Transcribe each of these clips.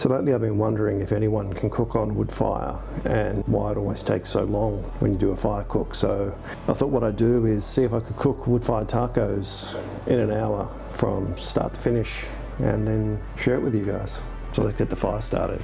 So lately I've been wondering if anyone can cook on wood fire and why it always takes so long when you do a fire cook. So I thought what I'd do is see if I could cook wood-fired tacos in an hour from start to finish and then share it with you guys. So let's get the fire started.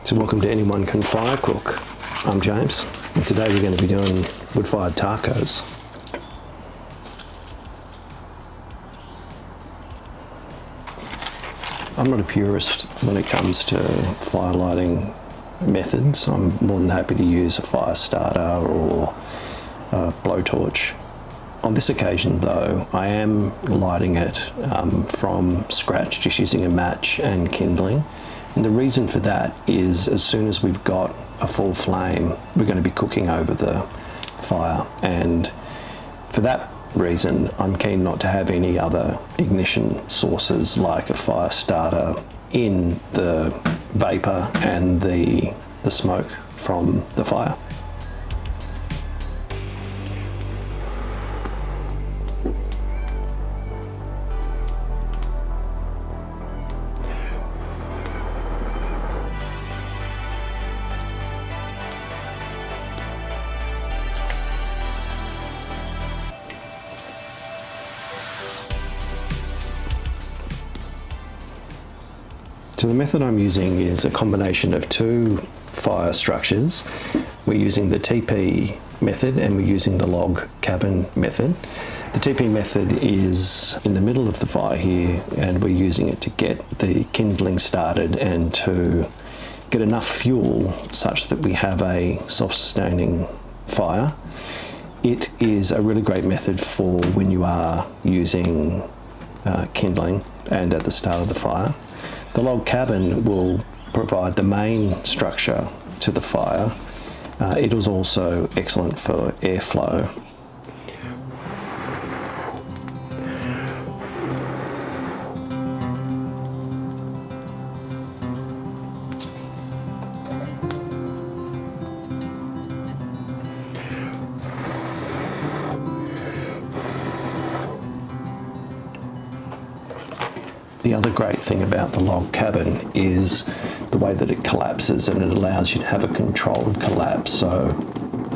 So welcome to Anyone Can Fire Cook. I'm James, and today we're going to be doing wood-fired tacos. I'm not a purist when it comes to fire lighting methods. I'm more than happy to use a fire starter or a blowtorch. On this occasion though, I am lighting it from scratch, just using a match and kindling. And the reason for that is as soon as we've got a full flame, we're going to be cooking over the fire. And for that reason, I'm keen not to have any other ignition sources like a fire starter in the vapor and the smoke from the fire. So the method I'm using is a combination of two fire structures. We're using the TP method and we're using the log cabin method. The TP method is in the middle of the fire here, and we're using it to get the kindling started and to get enough fuel such that we have a self-sustaining fire. It is a really great method for when you are using kindling and at the start of the fire. The log cabin will provide the main structure to the fire. It is also excellent for airflow. The other great thing about the log cabin is the way that it collapses, and it allows you to have a controlled collapse. So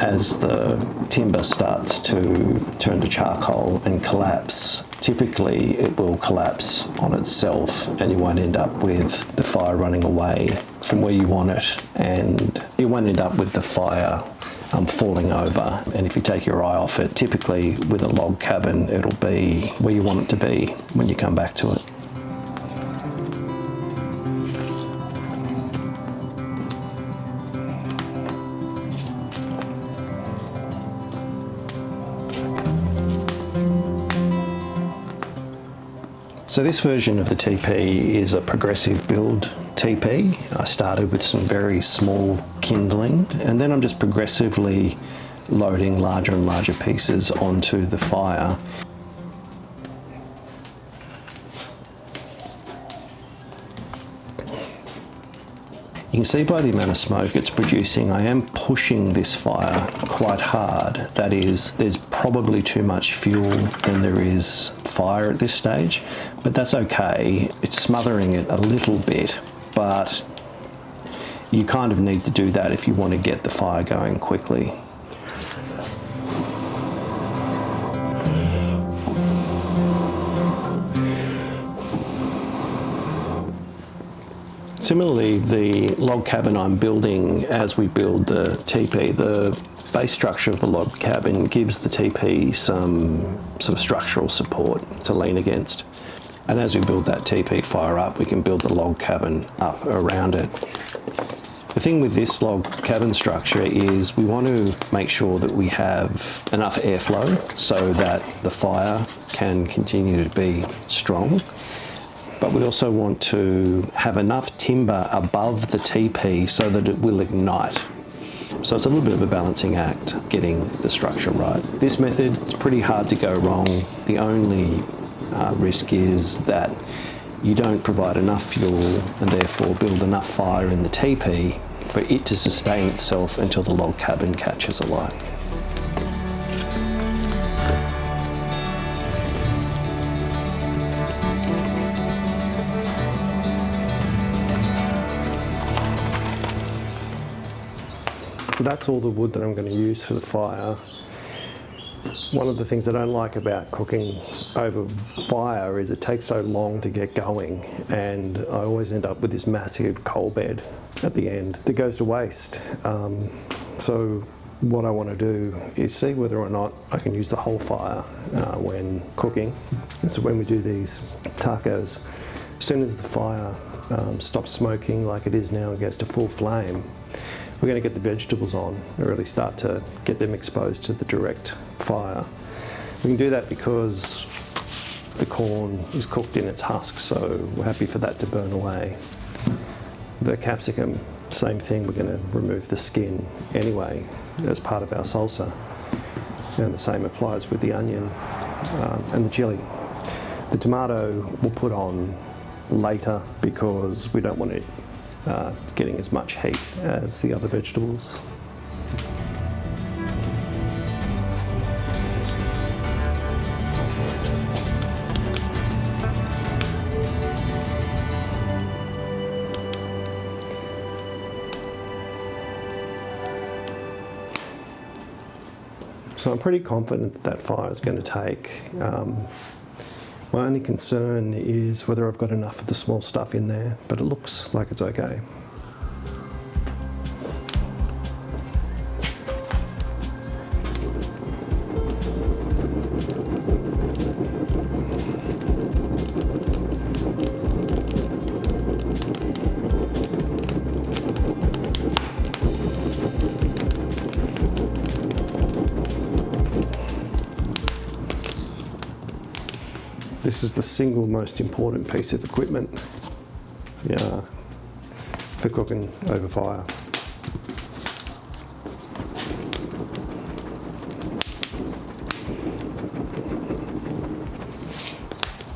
as the timber starts to turn to charcoal and collapse, typically it will collapse on itself and you won't end up with the fire running away from where you want it, and you won't end up with the fire falling over. And if you take your eye off it, typically with a log cabin it'll be where you want it to be when you come back to it. So this version of the TP is a progressive build TP. I started with some very small kindling, and then I'm just progressively loading larger and larger pieces onto the fire. You can see by the amount of smoke it's producing, I am pushing this fire quite hard. That is, there's probably too much fuel than there is fire at this stage, but that's okay. It's smothering it a little bit, but you kind of need to do that if you want to get the fire going quickly. Similarly, the log cabin I'm building as we build the TP, the base structure of the log cabin gives the TP some sort of structural support to lean against. And as we build that TP fire up, we can build the log cabin up around it. The thing with this log cabin structure is we want to make sure that we have enough airflow so that the fire can continue to be strong. But we also want to have enough timber above the TP so that it will ignite. So it's a little bit of a balancing act getting the structure right. This method is pretty hard to go wrong. The only risk is that you don't provide enough fuel and therefore build enough fire in the teepee for it to sustain itself until the log cabin catches alight. So that's all the wood that I'm going to use for the fire. One of the things I don't like about cooking over fire is it takes so long to get going, and I always end up with this massive coal bed at the end that goes to waste. So what I want to do is see whether or not I can use the whole fire when cooking. And so when we do these tacos, as soon as the fire stops smoking like it is now and gets to full flame, we're going to get the vegetables on and really start to get them exposed to the direct fire. We can do that because the corn is cooked in its husk, so we're happy for that to burn away. The capsicum, same thing, we're going to remove the skin anyway as part of our salsa. And the same applies with the onion and the chili. The tomato we'll put on later because we don't want it getting as much heat as the other vegetables. So I'm pretty confident that that fire is going to take. My only concern is whether I've got enough of the small stuff in there, but it looks like it's okay. This is the single most important piece of equipment for cooking over fire.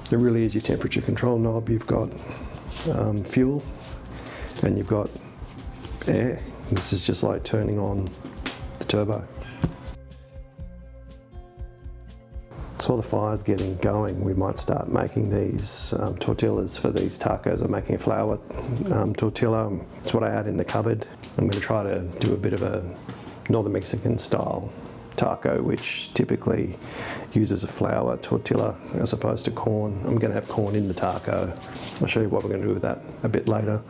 There really is your temperature control knob. You've got fuel and you've got air. This is just like turning on the turbo. So while the fire's getting going, we might start making these tortillas for these tacos. I'm making a flour tortilla. It's what I had in the cupboard. I'm going to try to do a bit of a Northern Mexican style taco, which typically uses a flour tortilla as opposed to corn. I'm going to have corn in the taco. I'll show you what we're going to do with that a bit later.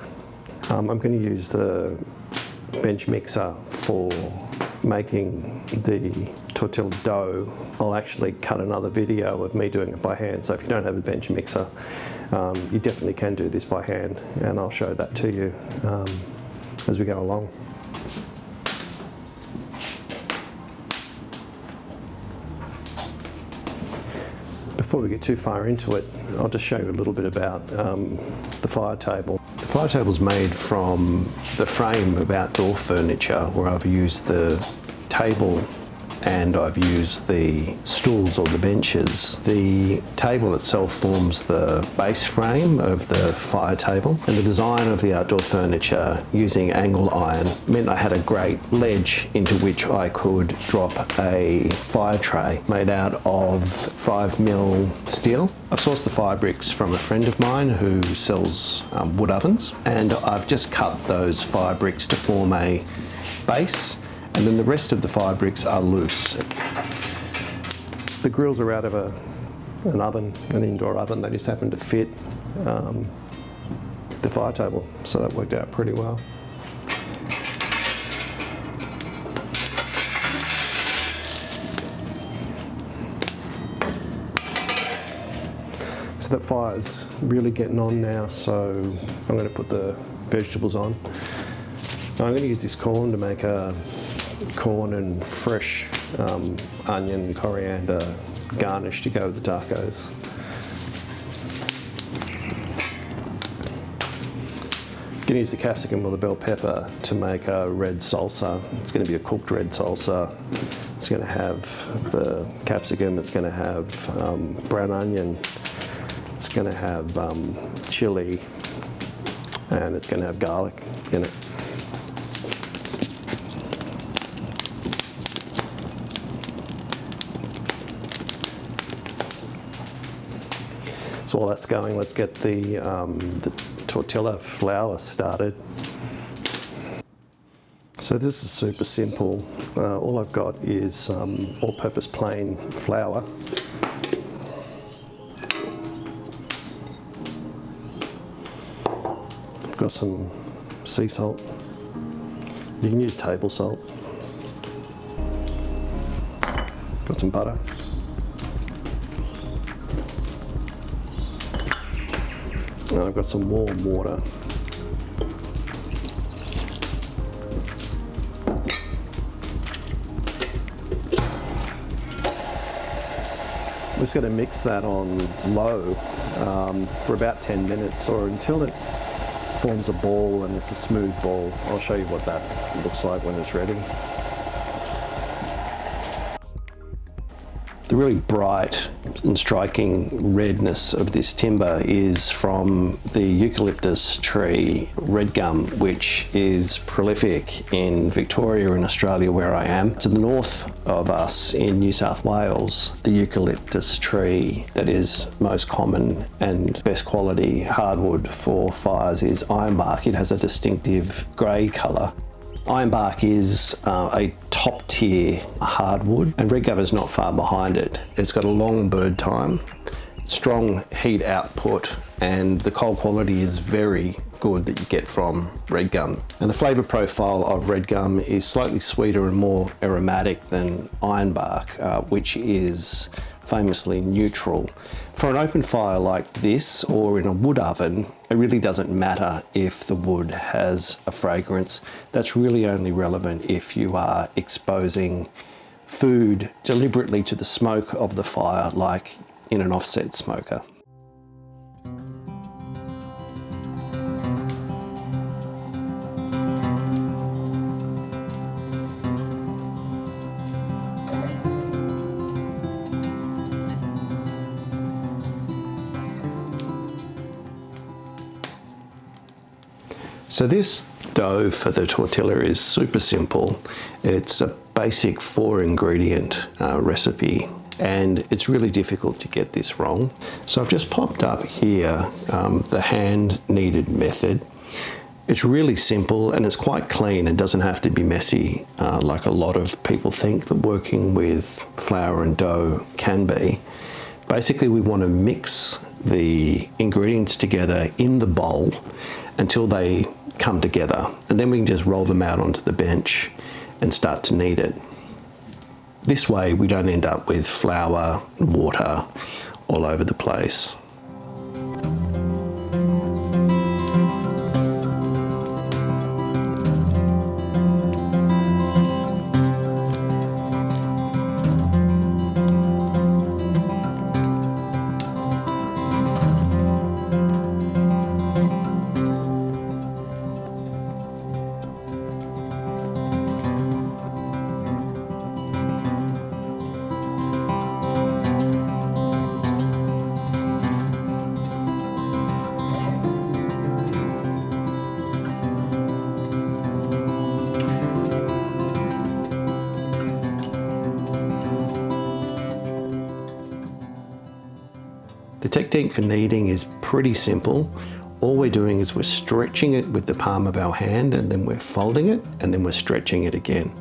I'm going to use the bench mixer for making the tortilla dough. I'll actually cut another video of me doing it by hand, so if you don't have a bench mixer, you definitely can do this by hand, and I'll show that to you as we go along. Before we get too far into it, I'll just show you a little bit about the fire table. The fire table is made from the frame of outdoor furniture, where I've used the table and I've used the stools or the benches. The table itself forms the base frame of the fire table, and the design of the outdoor furniture using angle iron meant I had a great ledge into which I could drop a fire tray made out of 5mm steel. I've sourced the fire bricks from a friend of mine who sells wood ovens, and I've just cut those fire bricks to form a base, and then the rest of the fire bricks are loose. The grills are out of an oven, an indoor oven. They just happen to fit the fire table, so that worked out pretty well. So that fire's really getting on now, so I'm going to put the vegetables on. I'm going to use this corn to make a corn and fresh onion, coriander garnish to go with the tacos. I'm going to use the capsicum or the bell pepper to make a red salsa. It's going to be a cooked red salsa. It's going to have the capsicum, it's going to have brown onion, it's going to have chili, and it's going to have garlic in it. So while that's going, let's get the tortilla flour started. So this is super simple. All I've got is all-purpose plain flour. I've got some sea salt. You can use table salt. Got some butter. And I've got some warm water. We're just going to mix that on low for about 10 minutes or until it forms a ball and it's a smooth ball. I'll show you what that looks like when it's ready. The really bright and striking redness of this timber is from the eucalyptus tree red gum, which is prolific in Victoria in Australia where I am. To the north of us in New South Wales, the eucalyptus tree that is most common and best quality hardwood for fires is ironbark. It has a distinctive grey colour. Ironbark is a top tier hardwood, and red gum is not far behind it. It's got a long bird time, strong heat output, and the coal quality is very good that you get from red gum. And the flavour profile of red gum is slightly sweeter and more aromatic than ironbark, which is famously neutral. For an open fire like this or in a wood oven, it really doesn't matter if the wood has a fragrance. That's really only relevant if you are exposing food deliberately to the smoke of the fire, like in an offset smoker. So this dough for the tortilla is super simple. It's a basic 4-ingredient recipe, and it's really difficult to get this wrong. So I've just popped up here the hand kneaded method. It's really simple and it's quite clean and doesn't have to be messy like a lot of people think that working with flour and dough can be. Basically, we want to mix the ingredients together in the bowl until they come together, and then we can just roll them out onto the bench and start to knead it. This way we don't end up with flour and water all over the place. The technique for kneading is pretty simple. All we're doing is we're stretching it with the palm of our hand, and then we're folding it, and then we're stretching it again.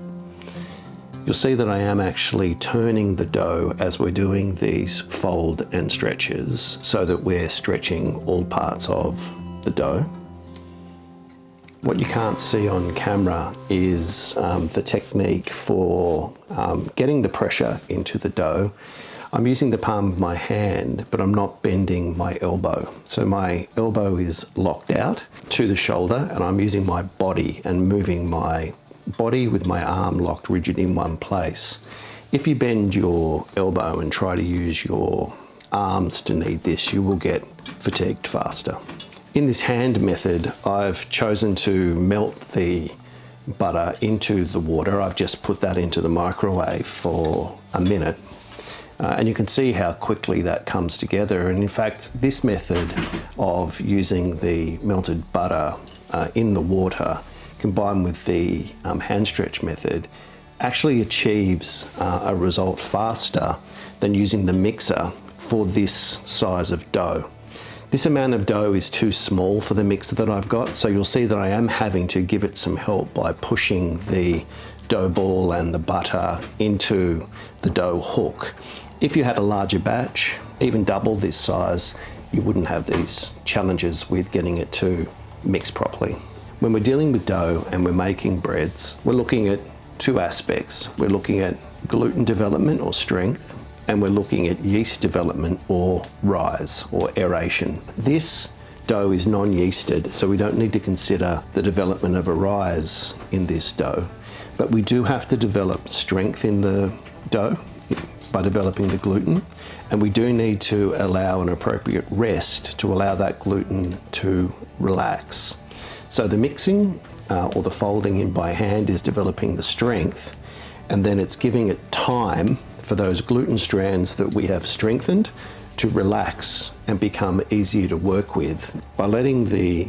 You'll see that I am actually turning the dough as we're doing these fold and stretches so that we're stretching all parts of the dough. What you can't see on camera is the technique for getting the pressure into the dough. I'm using the palm of my hand, but I'm not bending my elbow. So my elbow is locked out to the shoulder, and I'm using my body and moving my body with my arm locked rigid in one place. If you bend your elbow and try to use your arms to knead this, you will get fatigued faster. In this hand method, I've chosen to melt the butter into the water. I've just put that into the microwave for a minute. And you can see how quickly that comes together. And in fact, this method of using the melted butter in the water combined with the hand stretch method actually achieves a result faster than using the mixer for this size of dough. This amount of dough is too small for the mixer that I've got, so you'll see that I am having to give it some help by pushing the dough ball and the butter into the dough hook. If you had a larger batch, even double this size, you wouldn't have these challenges with getting it to mix properly. When we're dealing with dough and we're making breads, we're looking at two aspects. We're looking at gluten development or strength, and we're looking at yeast development or rise or aeration. This dough is non-yeasted, so we don't need to consider the development of a rise in this dough, but we do have to develop strength in the dough by developing the gluten, and we do need to allow an appropriate rest to allow that gluten to relax. So the mixing or the folding in by hand is developing the strength, and then it's giving it time for those gluten strands that we have strengthened to relax and become easier to work with. By letting the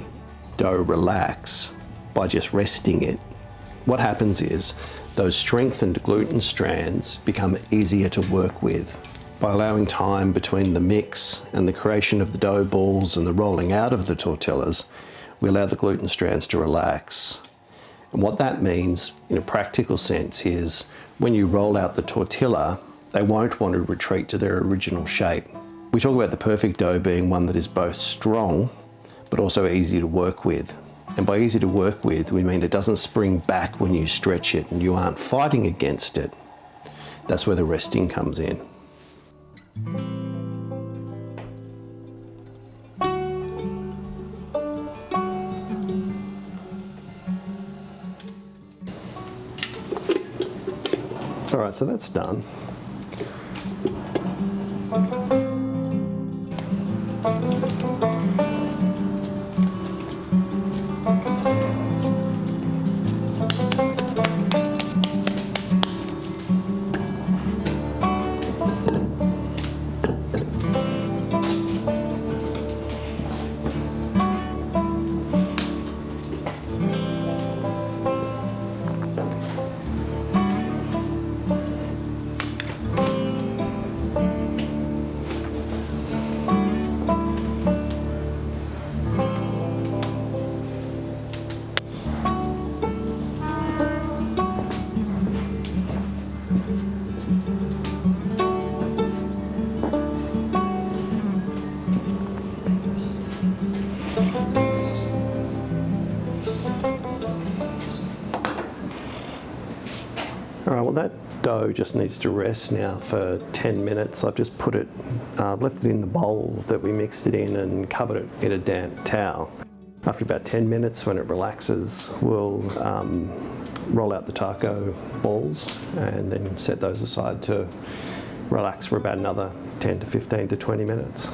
dough relax, by just resting it, what happens is those strengthened gluten strands become easier to work with. By allowing time between the mix and the creation of the dough balls and the rolling out of the tortillas, we allow the gluten strands to relax. And what that means in a practical sense is when you roll out the tortilla, they won't want to retreat to their original shape. We talk about the perfect dough being one that is both strong but also easy to work with. And by easy to work with, we mean it doesn't spring back when you stretch it and you aren't fighting against it. That's where the resting comes in. All right, so that's done. All right, well that dough just needs to rest now for 10 minutes. I've just put it, left it in the bowl that we mixed it in and covered it in a damp towel. After about 10 minutes, when it relaxes, we'll roll out the taco balls and then set those aside to relax for about another 10 to 15 to 20 minutes.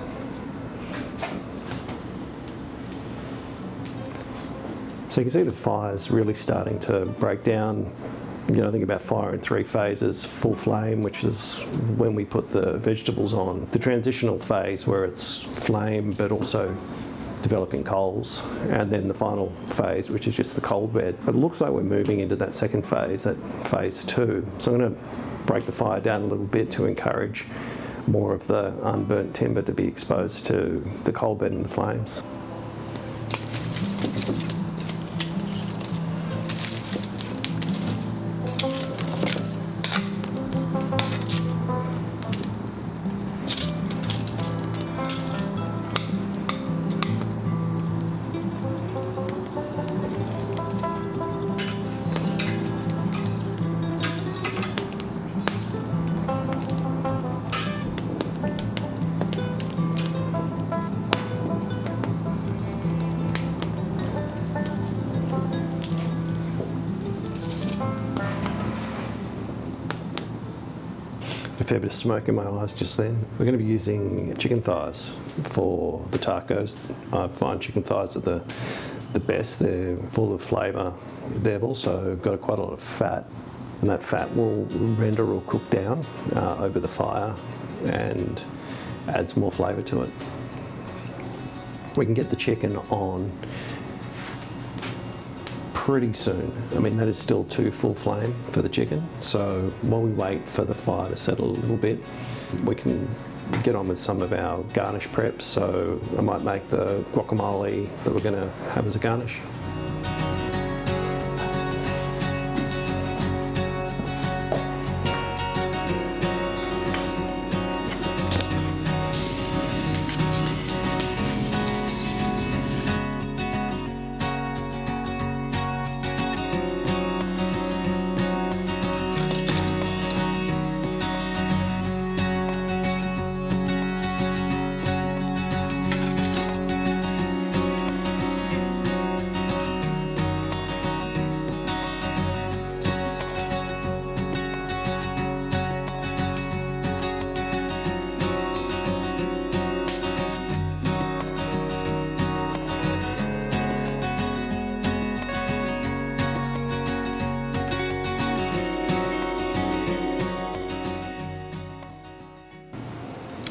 So you can see the fire's really starting to break down. You know, think about fire in three phases: full flame, which is when we put the vegetables on; the transitional phase where it's flame but also developing coals, and then the final phase, which is just the cold bed. But it looks like we're moving into that second phase, that phase 2. So I'm going to break the fire down a little bit to encourage more of the unburnt timber to be exposed to the cold bed and the flames. A fair bit of smoke in my eyes just then. We're going to be using chicken thighs for the tacos. I find chicken thighs are the best. They're full of flavour. They've also got quite a lot of fat, and that fat will render or cook down over the fire and adds more flavour to it. We can get the chicken on pretty soon. I mean, that is still too full flame for the chicken. So while we wait for the fire to settle a little bit, we can get on with some of our garnish preps. So I might make the guacamole that we're going to have as a garnish.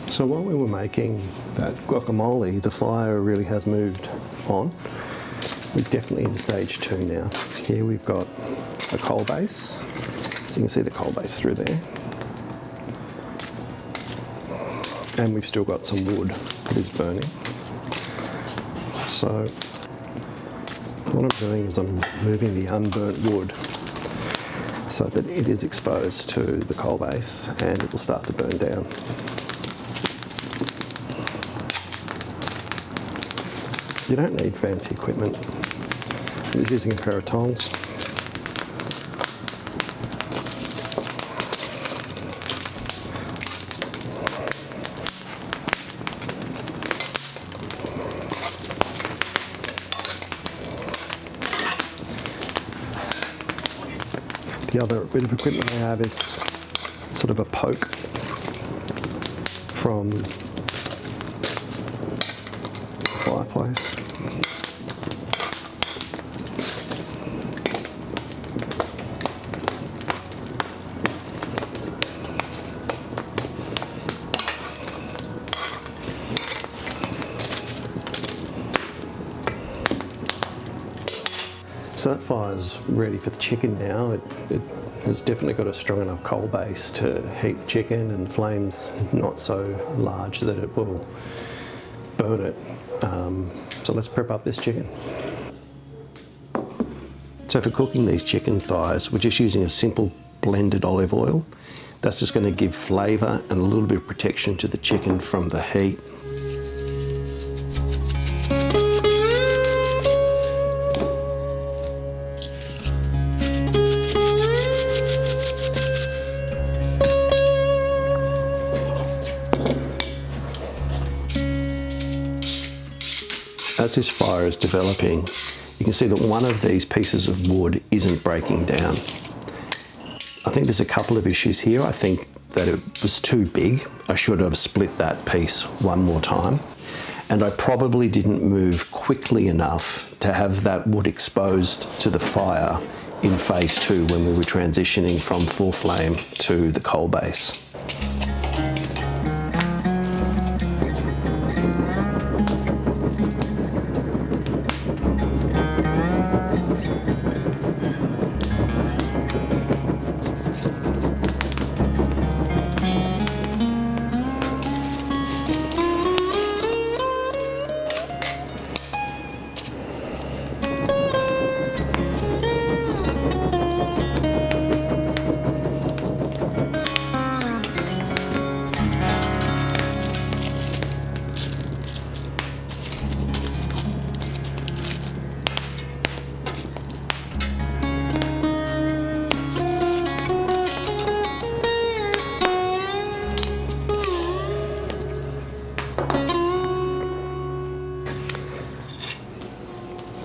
So while we were making that guacamole, the fire really has moved on. We're definitely in stage 2 now. Here we've got a coal base. So you can see the coal base through there. And we've still got some wood that is burning. So what I'm doing is I'm moving the unburnt wood so that it is exposed to the coal base and it will start to burn down. You don't need fancy equipment. I'm just using a pair of tongs. The other bit of equipment I have is sort of a poke from the fireplace. So that fire's ready for the chicken now. It has definitely got a strong enough coal base to heat the chicken, and the flame's not so large that it will burn it. So let's prep up this chicken. So for cooking these chicken thighs, we're just using a simple blended olive oil. That's just going to give flavour and a little bit of protection to the chicken from the heat. As this fire is developing, you can see that one of these pieces of wood isn't breaking down. I think there's a couple of issues here. I think that it was too big. I should have split that piece one more time. And I probably didn't move quickly enough to have that wood exposed to the fire in phase 2 when we were transitioning from full flame to the coal base.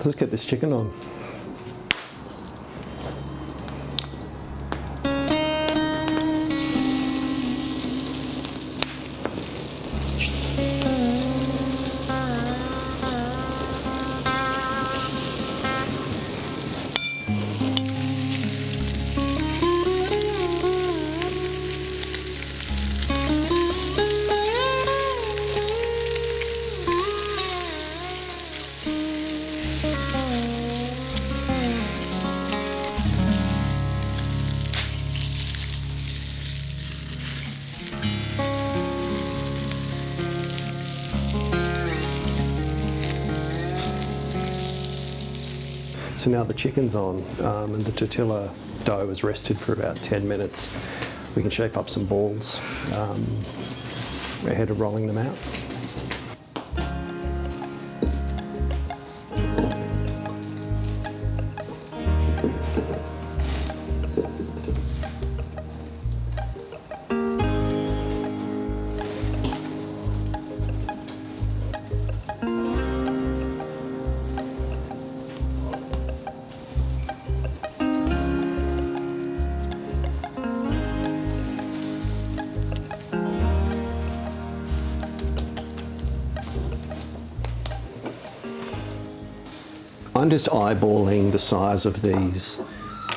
Let's get this chicken on. So now the chicken's on and the tortilla dough is rested for about 10 minutes. We can shape up some balls ahead of rolling them out. I'm just eyeballing the size of these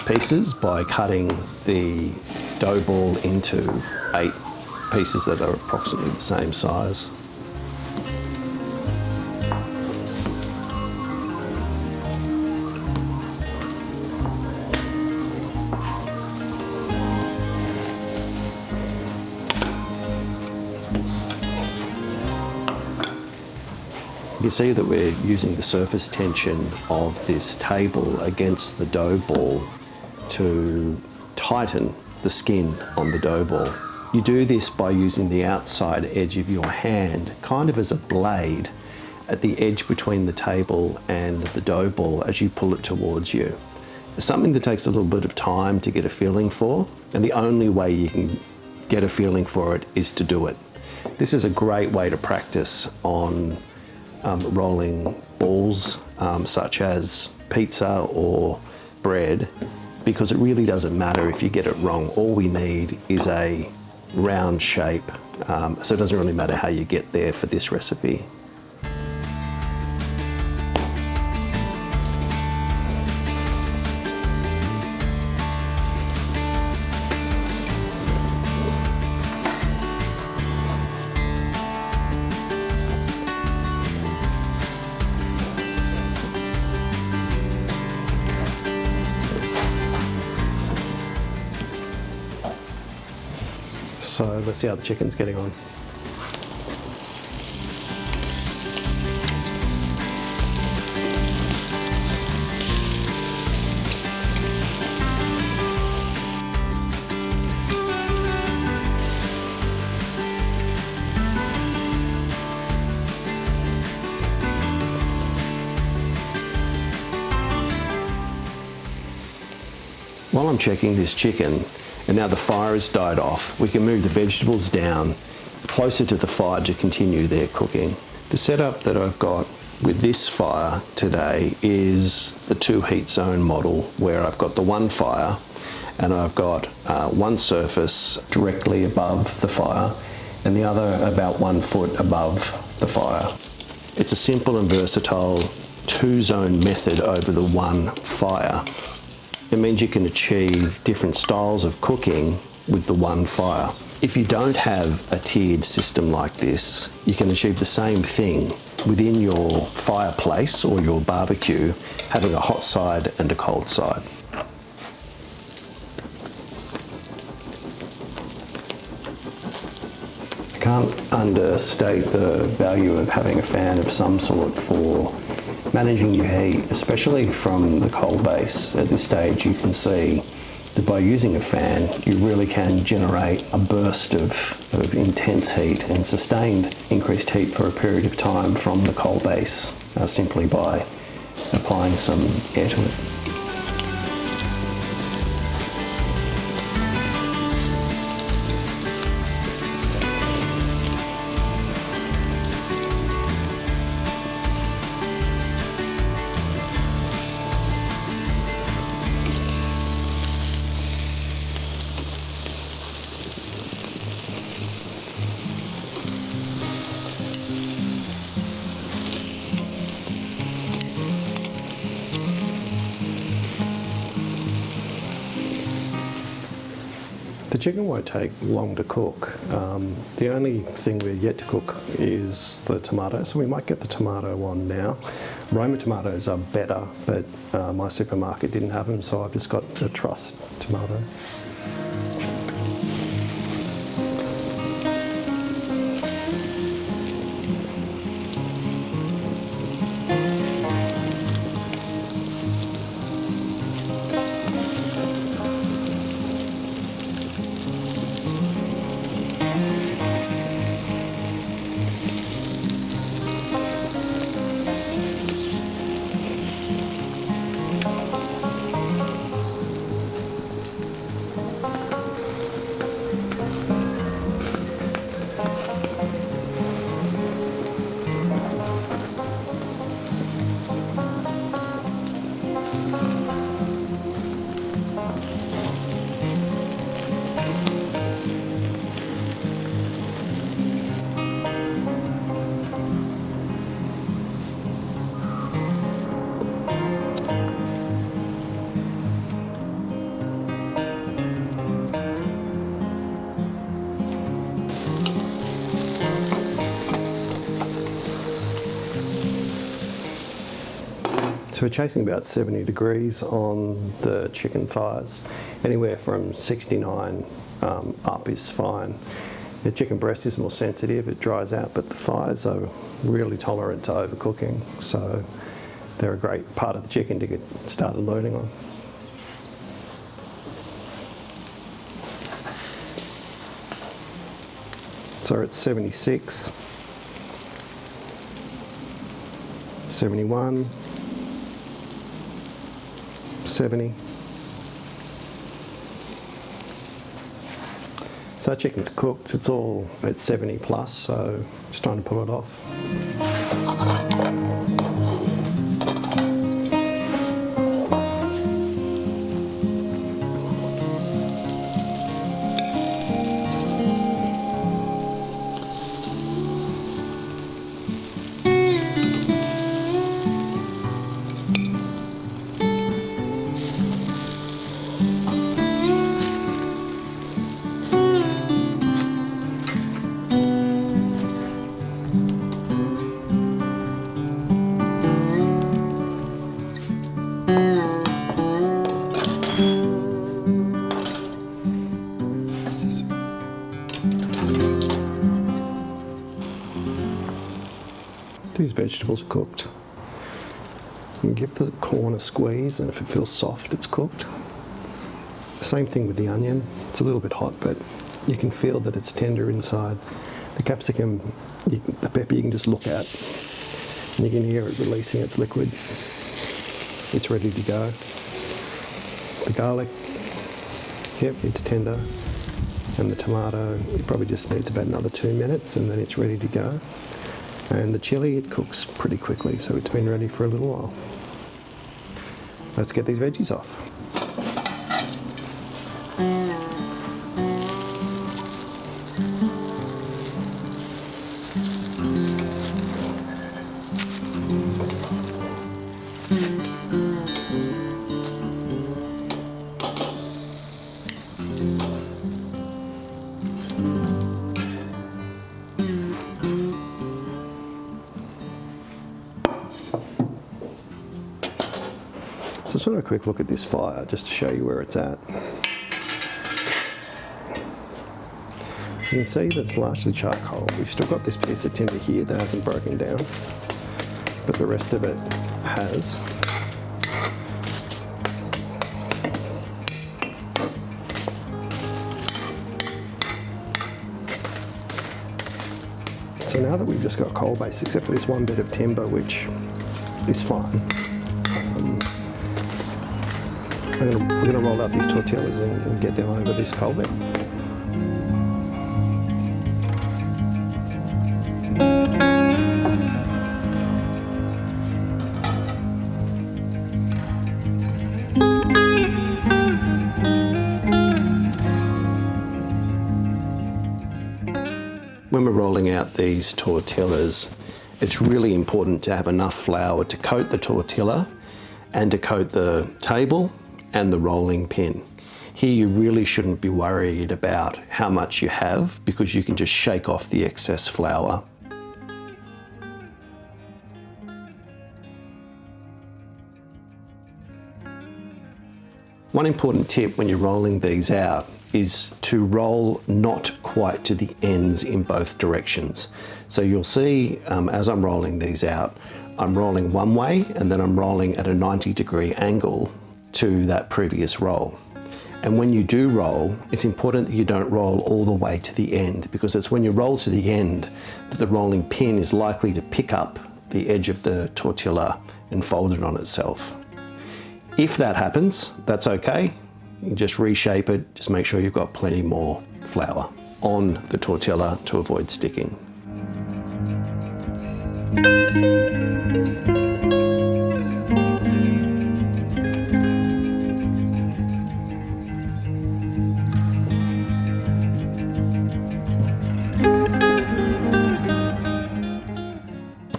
pieces by cutting the dough ball into 8 pieces that are approximately the same size. You see that we're using the surface tension of this table against the dough ball to tighten the skin on the dough ball. You do this by using the outside edge of your hand kind of as a blade at the edge between the table and the dough ball as you pull it towards you. It's something that takes a little bit of time to get a feeling for, and the only way you can get a feeling for it is to do it. This is a great way to practice on rolling balls such as pizza or bread, because it really doesn't matter if you get it wrong. All we need is a round shape, so it doesn't really matter how you get there for this recipe. So let's see how the chicken's getting on. While I'm checking this chicken, and now the fire has died off, we can move the vegetables down closer to the fire to continue their cooking. The setup that I've got with this fire today is the 2 heat zone model, where I've got the one fire and I've got one surface directly above the fire and the other about 1 foot above the fire. It's a simple and versatile 2 zone method over the one fire. It means you can achieve different styles of cooking with the one fire. If you don't have a tiered system like this, you can achieve the same thing within your fireplace or your barbecue, having a hot side and a cold side. I can't understate the value of having a fan of some sort for managing your heat, especially from the coal base. At this stage you can see that by using a fan you really can generate a burst of intense heat and sustained increased heat for a period of time from the coal base simply by applying some air to it. The chicken won't take long to cook. The only thing we're yet to cook is the tomato, so we might get the tomato on now. Roma tomatoes are better, but my supermarket didn't have them, so I've just got a Trust tomato. So we're chasing about 70 degrees on the chicken thighs. Anywhere from 69 up is fine. The chicken breast is more sensitive, it dries out, but the thighs are really tolerant to overcooking, so they're a great part of the chicken to get started learning on. So it's 76, 71, 70. So that chicken's cooked, it's all at 70 plus, so it's time to pull it off. These vegetables are cooked. You can give the corn a squeeze, and if it feels soft, it's cooked. Same thing with the onion. It's a little bit hot, but you can feel that it's tender inside. The capsicum, the pepper, you can just look at, and you can hear it releasing its liquid. It's ready to go. The garlic, yep, it's tender. And the tomato, it probably just needs about another 2 minutes, and then it's ready to go. And the chili, it cooks pretty quickly, so it's been ready for a little while. Let's get these veggies off. So just want a quick look at this fire, just to show you where it's at. You can see that's largely charcoal. We've still got this piece of timber here that hasn't broken down, but the rest of it has. So now that we've just got coal base, except for this one bit of timber, which is fine, we're going to roll out these tortillas and get them over this coal bed. When we're rolling out these tortillas, it's really important to have enough flour to coat the tortilla and to coat the table and the rolling pin. Here you really shouldn't be worried about how much you have, because you can just shake off the excess flour. One important tip when you're rolling these out is to roll not quite to the ends in both directions. So you'll see as I'm rolling these out, I'm rolling one way and then I'm rolling at a 90-degree angle to that previous roll. And when you do roll, it's important that you don't roll all the way to the end, because it's when you roll to the end that the rolling pin is likely to pick up the edge of the tortilla and fold it on itself. If that happens, that's okay. You can just reshape it, just make sure you've got plenty more flour on the tortilla to avoid sticking.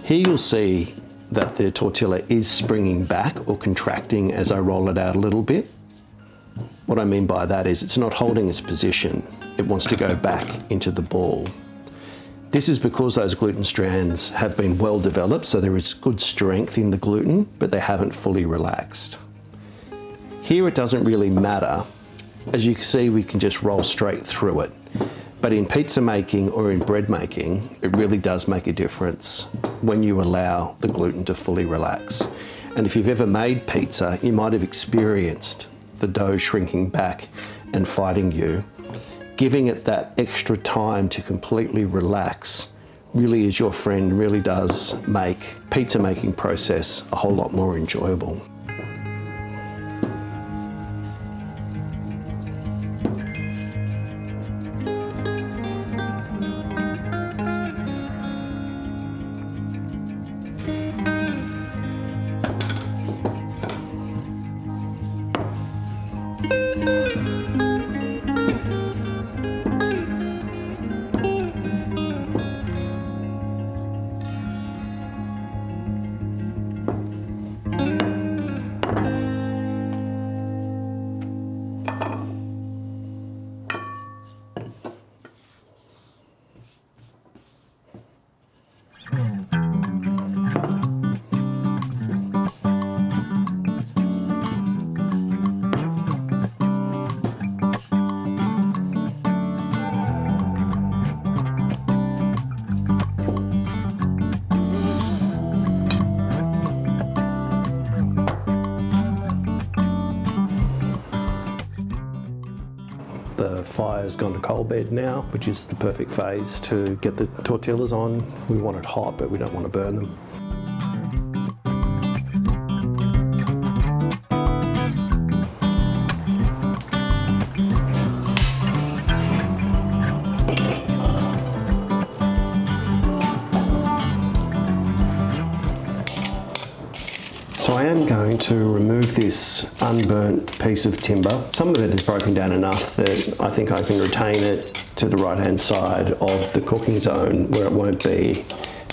Here you'll see that the tortilla is springing back or contracting as I roll it out a little bit. What I mean by that is it's not holding its position. It wants to go back into the ball. This is because those gluten strands have been well developed, so there is good strength in the gluten, but they haven't fully relaxed. Here it doesn't really matter. As you can see, we can just roll straight through it. But in pizza making or in bread making, it really does make a difference when you allow the gluten to fully relax. And if you've ever made pizza, you might have experienced the dough shrinking back and fighting you. Giving it that extra time to completely relax really is your friend, really does make pizza making process a whole lot more enjoyable. The fire's gone to coal bed now, which is the perfect phase to get the tortillas on. We want it hot, but we don't want to burn them. So I am going to remove this unburnt piece of timber. Some of it is broken down enough that I think I can retain it to the right-hand side of the cooking zone where it won't be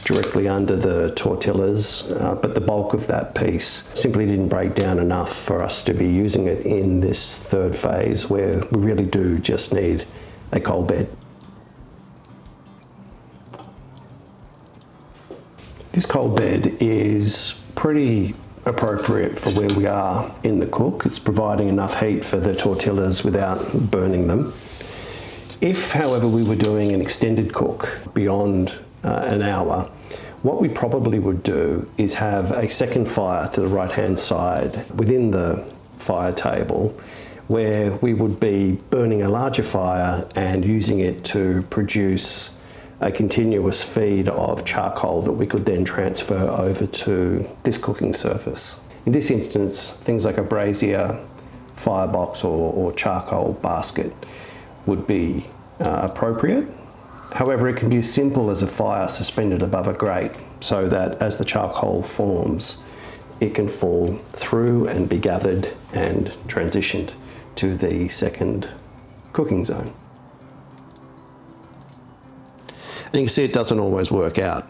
directly under the tortillas, but the bulk of that piece simply didn't break down enough for us to be using it in this third phase where we really do just need a coal bed. This coal bed is pretty appropriate for where we are in the cook. It's providing enough heat for the tortillas without burning them. If, however, we were doing an extended cook beyond an hour, what we probably would do is have a second fire to the right-hand side within the fire table where we would be burning a larger fire and using it to produce a continuous feed of charcoal that we could then transfer over to this cooking surface. In this instance, things like a brazier, firebox or charcoal basket would be appropriate. However, it can be as simple as a fire suspended above a grate so that as the charcoal forms, it can fall through and be gathered and transitioned to the second cooking zone. And you can see it doesn't always work out.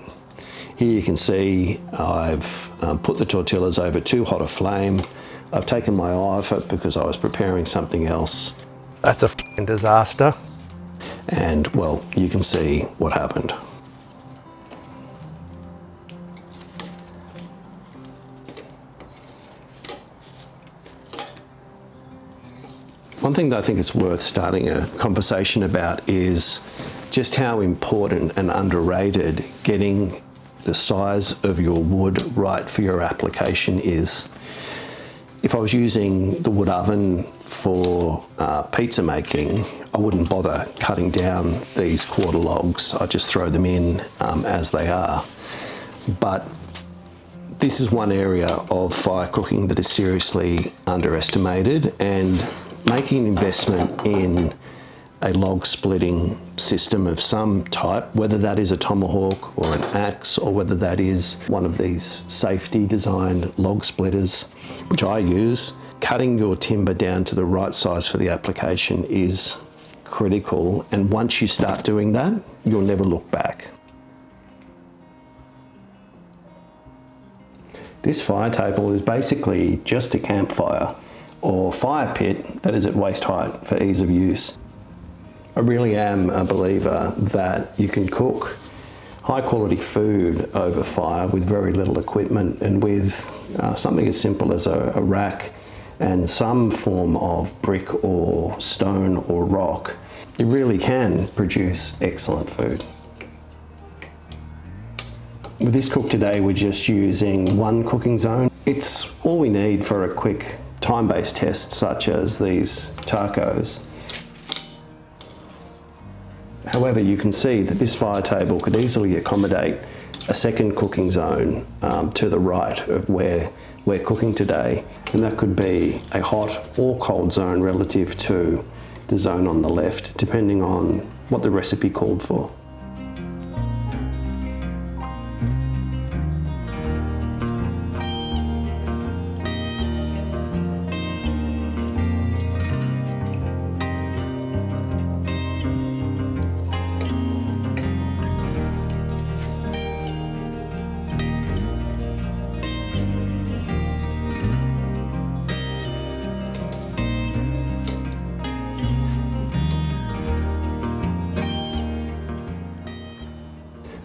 Here you can see I've put the tortillas over too hot a flame. I've taken my eye off it because I was preparing something else. That's a f***ing disaster. And well, you can see what happened. One thing that I think it's worth starting a conversation about is just how important and underrated getting the size of your wood right for your application is. If I was using the wood oven for pizza making, I wouldn't bother cutting down these quarter logs. I just throw them in as they are. But this is one area of fire cooking that is seriously underestimated, and making an investment in a log splitting system of some type, whether that is a tomahawk or an axe, or whether that is one of these safety designed log splitters, which I use, cutting your timber down to the right size for the application is critical. And once you start doing that, you'll never look back. This fire table is basically just a campfire or fire pit that is at waist height for ease of use. I really am a believer that you can cook high quality food over fire with very little equipment and with something as simple as a rack and some form of brick or stone or rock, you really can produce excellent food. With this cook today, we're just using one cooking zone. It's all we need for a quick time-based test such as these tacos. However, you can see that this fire table could easily accommodate a second cooking zone to the right of where we're cooking today, and that could be a hot or cold zone relative to the zone on the left, depending on what the recipe called for.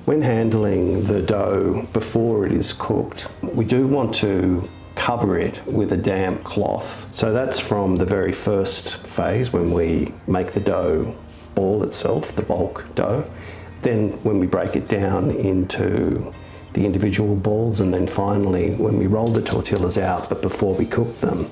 When handling the dough before it is cooked, we do want to cover it with a damp cloth. So that's from the very first phase when we make the dough ball itself, the bulk dough. Then when we break it down into the individual balls, and then finally when we roll the tortillas out, but before we cook them,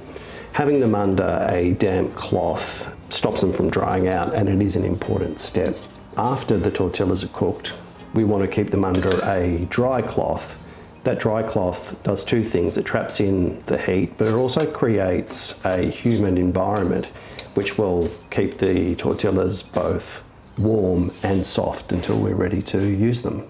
having them under a damp cloth stops them from drying out, and it is an important step. After the tortillas are cooked, we want to keep them under a dry cloth. That dry cloth does two things. It traps in the heat, but it also creates a humid environment which will keep the tortillas both warm and soft until we're ready to use them.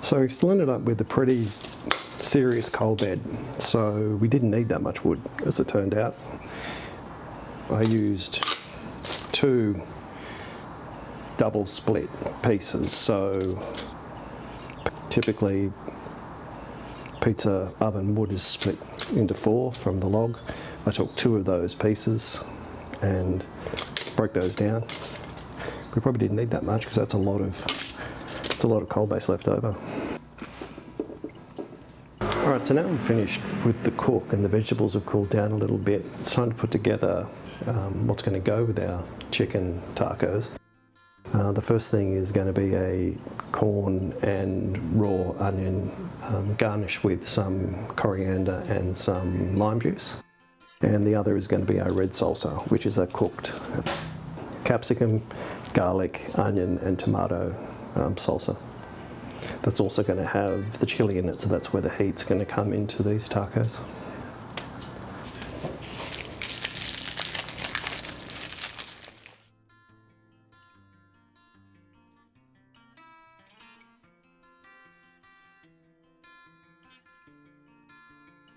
So we've ended up with a pretty serious coal bed, so we didn't need that much wood, as it turned out. I used two double split pieces, so typically pizza oven wood is split into four from the log. I took two of those pieces and broke those down. We probably didn't need that much because that's a lot of coal base left over. Alright, so now we've finished with the cook and the vegetables have cooled down a little bit. It's time to put together what's going to go with our chicken tacos. The first thing is going to be a corn and raw onion garnished with some coriander and some lime juice. And the other is going to be our red salsa, which is a cooked capsicum, garlic, onion and tomato salsa. That's also going to have the chili in it, so that's where the heat's going to come into these tacos.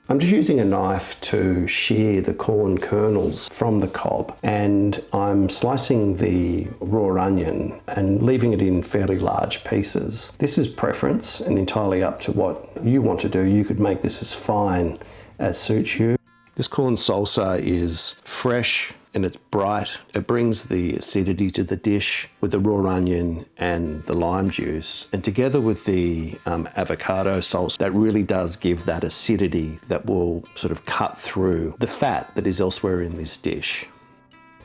I'm just using a knife to shear the corn kernels from the cob, and I'm slicing the raw onion and leaving it in fairly large pieces. This is preference and entirely up to what you want to do. You could make this as fine as suits you. This corn salsa is fresh and it's bright. It brings the acidity to the dish with the raw onion and the lime juice. And together with the avocado salsa, that really does give that acidity that will sort of cut through the fat that is elsewhere in this dish.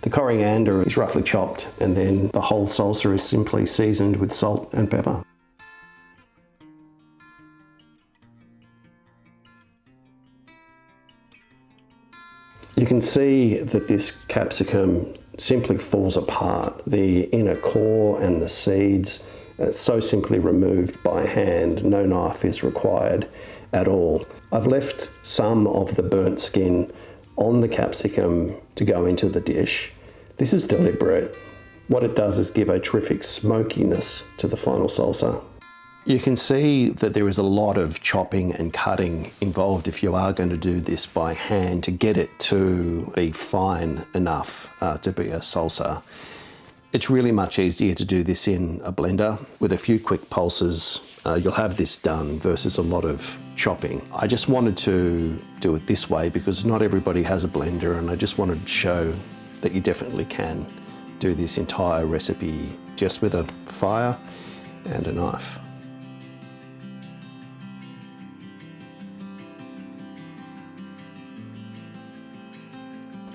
The coriander is roughly chopped, and then the whole salsa is simply seasoned with salt and pepper. You can see that this capsicum simply falls apart. The inner core and the seeds are so simply removed by hand. No knife is required at all. I've left some of the burnt skin on the capsicum to go into the dish. This is deliberate. What it does is give a terrific smokiness to the final salsa. You can see that there is a lot of chopping and cutting involved if you are going to do this by hand to get it to be fine enough to be a salsa. It's really much easier to do this in a blender. With a few quick pulses, you'll have this done versus a lot of chopping. I just wanted to do it this way because not everybody has a blender, and I just wanted to show that you definitely can do this entire recipe just with a fire and a knife.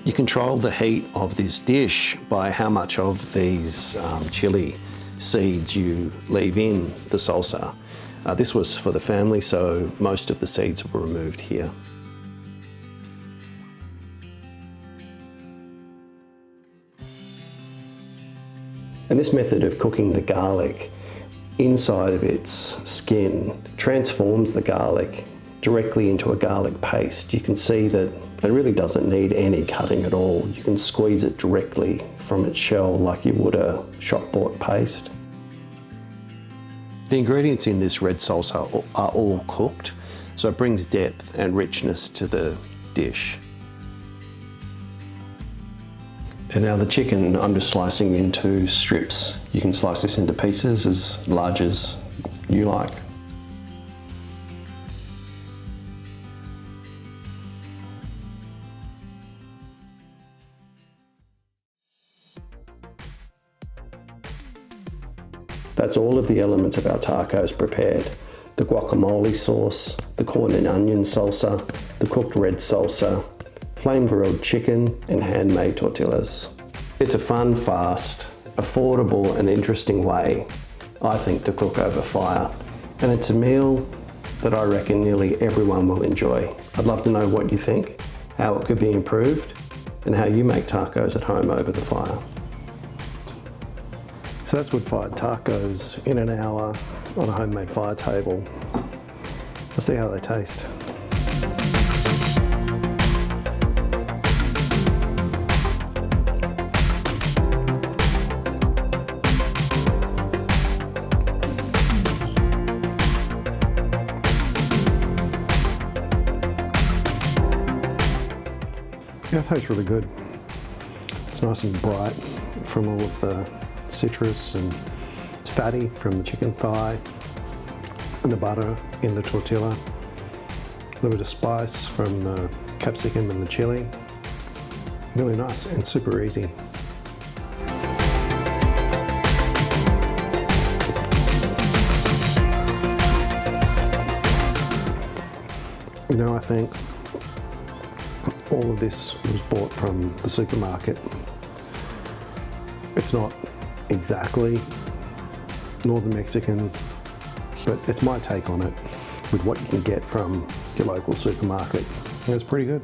You control the heat of this dish by how much of these chili seeds you leave in the salsa. This was for the family, so most of the seeds were removed here. And this method of cooking the garlic inside of its skin transforms the garlic directly into a garlic paste. You can see that it really doesn't need any cutting at all. You can squeeze it directly from its shell like you would a shop-bought paste. The ingredients in this red salsa are all cooked, so it brings depth and richness to the dish. And now the chicken, I'm just slicing into strips. You can slice this into pieces as large as you like. That's all of the elements of our tacos prepared. The guacamole sauce, the corn and onion salsa, the cooked red salsa, flame grilled chicken, and handmade tortillas. It's a fun, fast, affordable and interesting way, I think, to cook over fire. And it's a meal that I reckon nearly everyone will enjoy. I'd love to know what you think, how it could be improved, and how you make tacos at home over the fire. So that's wood-fired tacos in an hour on a homemade fire table. Let's see how they taste. Yeah, it tastes really good. It's nice and bright from all of the citrus, and it's fatty from the chicken thigh and the butter in the tortilla. A little bit of spice from the capsicum and the chili. Really nice and super easy. You know, I think all of this was bought from the supermarket. It's not exactly Northern Mexican, but it's my take on it with what you can get from your local supermarket. And it's pretty good.